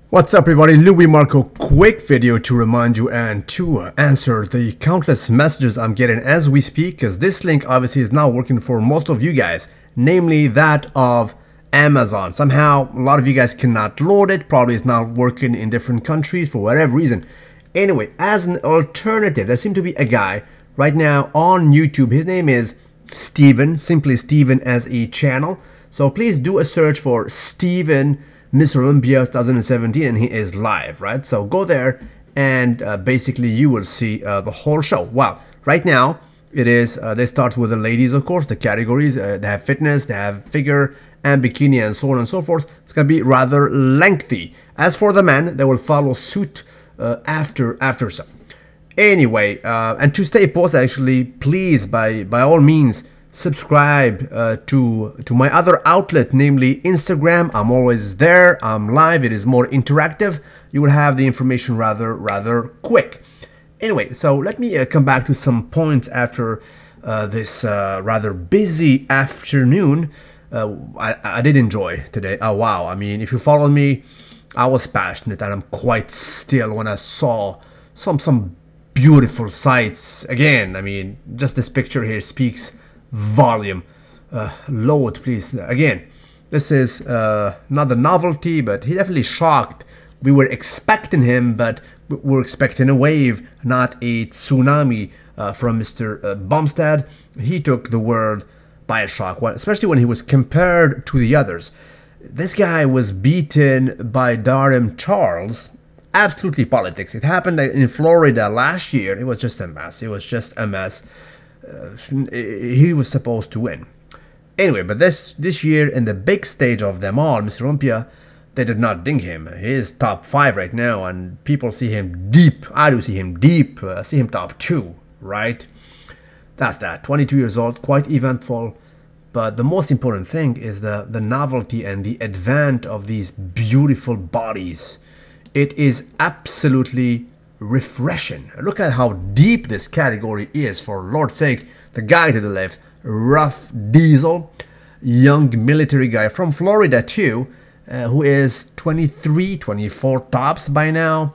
What's up everybody, Louis Marco, quick video to remind you and to answer the countless messages I'm getting as we speak, because this link obviously is now working for most of you guys, namely that of Amazon. Somehow a lot of you guys cannot load it, probably it's not working in different countries for whatever reason. Anyway, as an alternative, there seems to be a guy right now on YouTube. His name is Steven, simply Steven as a channel. So please do a search for Steven Mr. Olympia 2017 and he is live, right? So go there and basically you will see the whole show. Wow, right now it is, they start with the ladies, of course, the categories, they have fitness, they have figure and bikini and so on and so forth. It's gonna be rather lengthy. As for the men, they will follow suit after some. Anyway, and to stay posted, actually, please by all means subscribe to my other outlet, namely Instagram. I'm always there, I'm live, it is more interactive. You will have the information rather quick. Anyway, so let me come back to some points after this rather busy afternoon. I did enjoy today. Oh wow, I mean, if you followed me, I was passionate and I'm quite still when I saw some beautiful sights. Again, I mean, just this picture here speaks volume. Load please. Again, this is not the novelty, but he definitely shocked. We were expecting him, but we're expecting a wave, not a tsunami from Mr. Bumstead. He took the world by a shock, especially when he was compared to the others. This guy was beaten by Darren Charles. Absolutely politics. It happened in Florida last year. It was just a mess. It was just a mess. He was supposed to win. Anyway, but this year in the big stage of them all, Mr. Olympia, they did not ding him. He is top 5 right now, and people see him deep. I do see him deep. I see him top 2, right? That's that. 22 years old, quite eventful. But the most important thing is the novelty and the advent of these beautiful bodies. It is absolutely refreshing. Look at how deep this category is, for Lord's sake. The guy to the left, rough diesel, young military guy from Florida too, who is 23, 24 tops by now.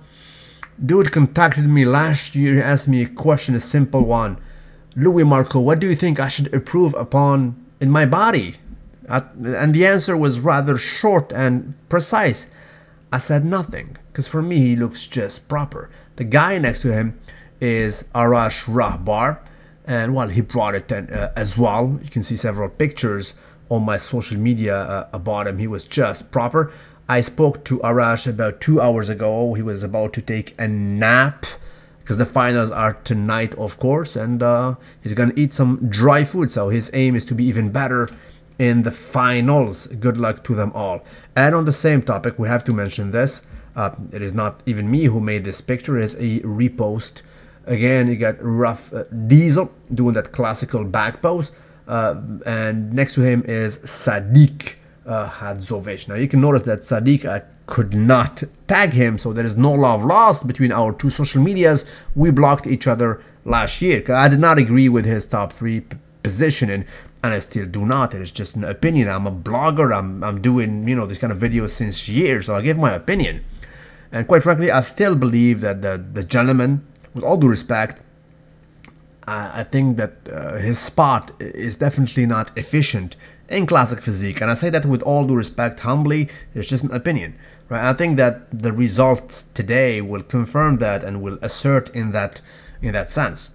Dude contacted me last year, asked me a question, a simple one. Louis Marco, what do you think I should improve upon in my body? And the answer was rather short and precise. I said nothing, because for me he looks just proper. The guy next to him is Arash Rahbar, and well, he brought it as well. You can see several pictures on my social media about him. He was just proper. I spoke to Arash about 2 hours ago. He was about to take a nap, because the finals are tonight, of course, and he's gonna eat some dry food, so his aim is to be even better in the finals. Good luck to them all. And on the same topic, we have to mention this. It is not even me who made this picture. It is a repost. Again, you got rough diesel doing that classical back pose, and next to him is Sadiq Hadzovic. Now you can notice that Sadiq, I could not tag him, so there is no love lost between our two social medias. We blocked each other last year. I did not agree with his top 3 positioning, and I still do not. It is just an opinion. I'm a blogger. I'm doing, you know, this kind of videos since years, so I give my opinion. And quite frankly, I still believe that the gentleman, with all due respect, I think that his spot is definitely not efficient in classic physique. And I say that with all due respect, humbly. It's just an opinion, right? I think that the results today will confirm that and will assert in that sense.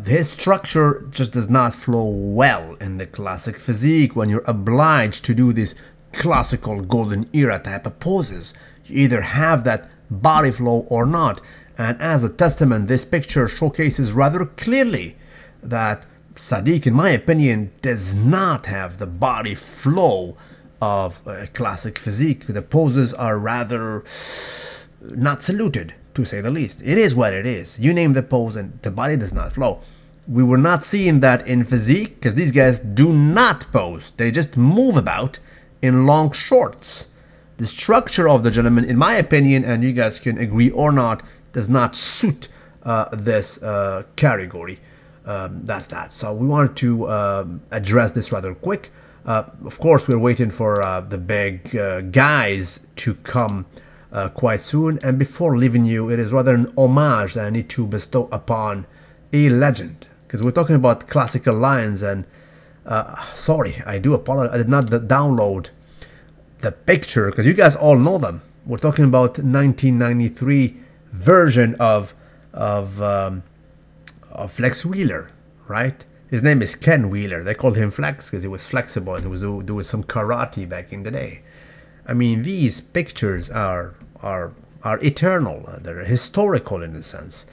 His structure just does not flow well in the classic physique when you're obliged to do this classical golden era type of poses. You either have that body flow or not. And as a testament, this picture showcases rather clearly that Sadiq, in my opinion, does not have the body flow of a classic physique. The poses are rather not saluted, to say the least. It is what it is. You name the pose and the body does not flow. We were not seeing that in physique, because these guys do not pose. They just move about in long shorts. The structure of the gentleman, in my opinion, and you guys can agree or not, does not suit this category. That's that. So we wanted to address this rather quick. Of course, we're waiting for the big guys to come quite soon. And before leaving you, it is rather an homage that I need to bestow upon a legend, because we're talking about classical lines. And sorry, I do apologize, I did not download the picture because you guys all know them. We're talking about 1993 version of Flex Wheeler, right? His name is Ken Wheeler. They called him Flex because he was flexible and he was doing some karate back in the day. I mean, these pictures are eternal. They're historical in a sense.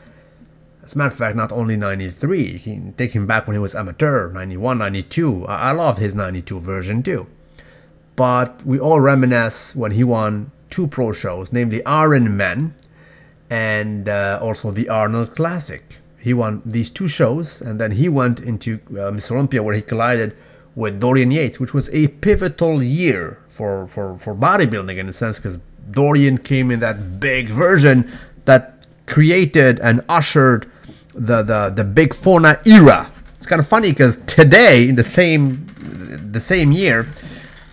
As a matter of fact, not only 93. You can take him back when he was amateur, 91, 92. I loved his 92 version too. But we all reminisce when he won 2 pro shows, namely Iron Man and also the Arnold Classic. He won these 2 shows, and then he went into Miss Olympia, where he collided with Dorian Yates, which was a pivotal year for bodybuilding in a sense, because Dorian came in that big version that created and ushered the big Fona era. It's kind of funny because today, in the same year,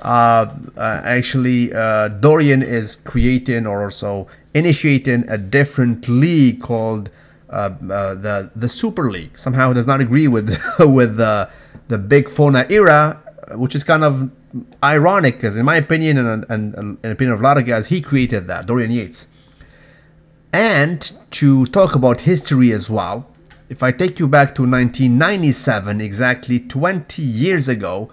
actually Dorian is creating or also initiating a different league called the Super League. Somehow does not agree with with the big Fona era, which is kind of ironic because in my opinion and in the opinion of a lot of guys, he created that, Dorian Yates. And to talk about history as well, if I take you back to 1997, exactly 20 years ago,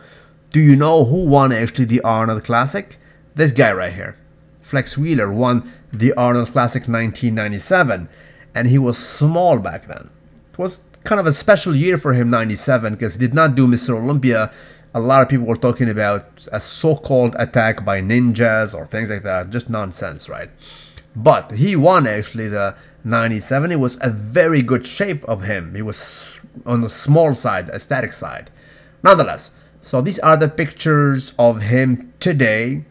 do you know who won actually the Arnold Classic? This guy right here. Flex Wheeler won the Arnold Classic 1997, and he was small back then. It was kind of a special year for him, 97, because he did not do Mr. Olympia. A lot of people were talking about a so-called attack by ninjas or things like that. Just nonsense, right? But he won actually the 97. It was a very good shape of him. He was on the small side, the aesthetic side. Nonetheless, so these are the pictures of him today.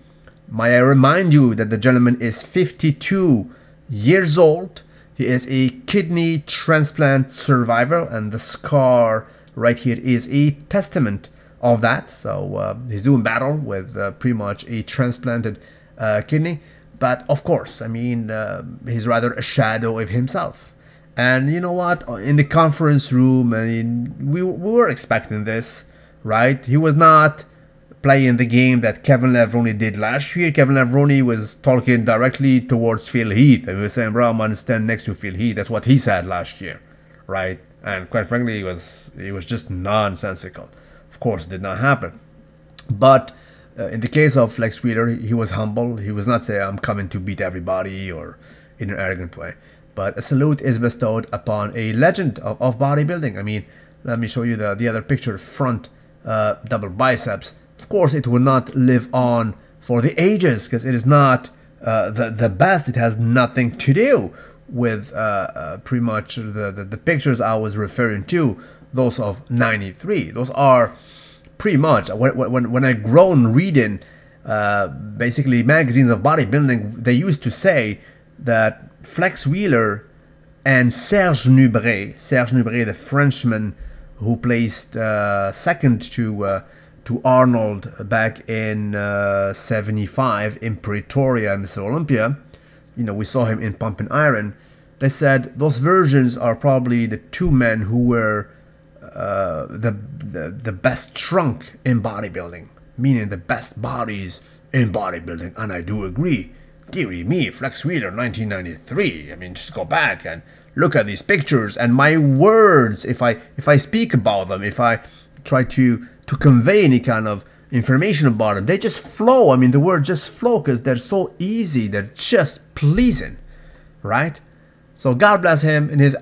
May I remind you that the gentleman is 52 years old. He is a kidney transplant survivor, and the scar right here is a testament of that. So he's doing battle with pretty much a transplanted kidney. But of course, I mean, he's rather a shadow of himself. And you know what? In the conference room, I mean, we were expecting this, right? He was not playing the game that Kevin Levroni did last year. Kevin Levroni was talking directly towards Phil Heath. And he was saying, bro, I'm going to stand next to Phil Heath. That's what he said last year, right? And quite frankly, it was just nonsensical. Of course, it did not happen. But in the case of Flex Wheeler, he was humble. He was not saying, I'm coming to beat everybody or in an arrogant way. But a salute is bestowed upon a legend of bodybuilding. I mean, let me show you the other picture, front double biceps. Of course, it will not live on for the ages because it is not the best. It has nothing to do with pretty much the pictures I was referring to, those of 93. Those are pretty much, when I grown reading basically magazines of bodybuilding, they used to say that Flex Wheeler and Serge Nubret, the Frenchman who placed second to Arnold back in 75 in Pretoria, Mr. Olympia, you know, we saw him in Pump and Iron. They said those versions are probably the 2 men who were the best trunk in bodybuilding, meaning the best bodies in bodybuilding. And I do agree. Dearie me, Flex Wheeler 1993. I mean, just go back and look at these pictures, and my words, if I speak about them, if I try to convey any kind of information about them, they just flow. I mean, the words just flow because they're so easy. They're just pleasing, right? So God bless him in his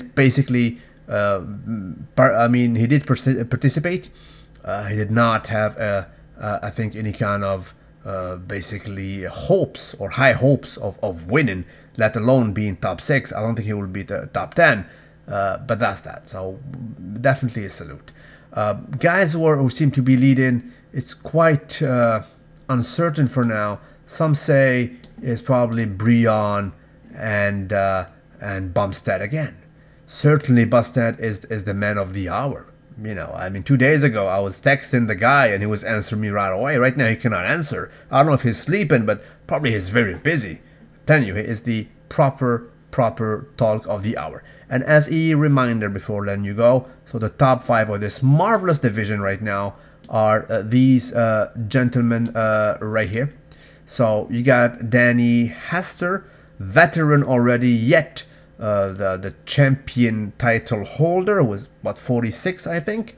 basically. I mean, he did participate. He did not have, I think, any kind of basically hopes or high hopes of winning, let alone being top 6. I don't think he will be the top 10, but that's that. So definitely a salute. Guys who seem to be leading, it's quite uncertain for now. Some say it's probably Brion and Bumstead again. Certainly Bumstead is the man of the hour. You know, I mean, 2 days ago I was texting the guy and he was answering me right away. Right now he cannot answer. I don't know if he's sleeping, but probably he's very busy. telling you, is the proper talk of the hour. And as a reminder before letting you go, so the top 5 of this marvelous division right now are these gentlemen right here. So you got Danny Hester, veteran already, yet the champion title holder, was what, 46 I think.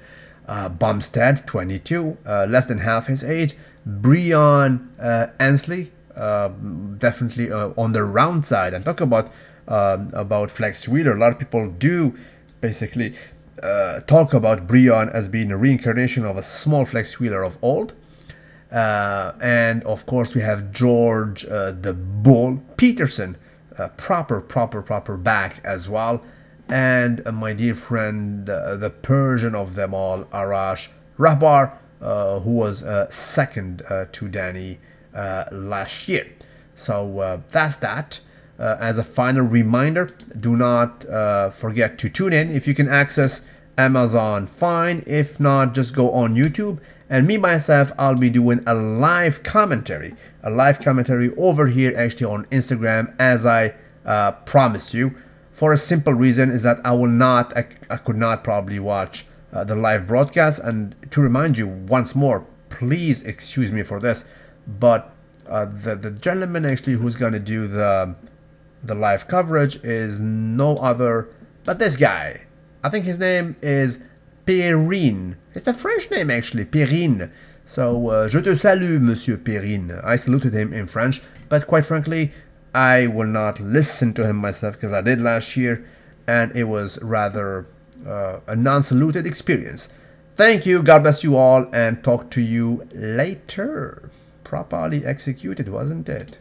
Bumstead, 22, less than half his age. Breon Ansley, definitely on the round side. And talk about Flex Wheeler. A lot of people do basically talk about Breon as being a reincarnation of a small Flex Wheeler of old. And of course we have George the Bull Peterson, proper back as well. And my dear friend, the Persian of them all, Arash Rahbar, who was second to Danny last year. So that's that. As a final reminder, do not forget to tune in. If you can access Amazon, fine. If not, just go on YouTube. And me, myself, I'll be doing a live commentary over here actually on Instagram, as I promised you. For a simple reason is that I could not probably watch the live broadcast. And to remind you once more, please excuse me for this, but the gentleman actually who's going to do the live coverage is no other but this guy. I think his name is Perrine. It's a French name actually, Perrine. So, je te salue, Monsieur Perrine. I saluted him in French, but quite frankly, I will not listen to him myself because I did last year, and it was rather a non-saluted experience. Thank you, God bless you all, and talk to you later. Properly executed, wasn't it?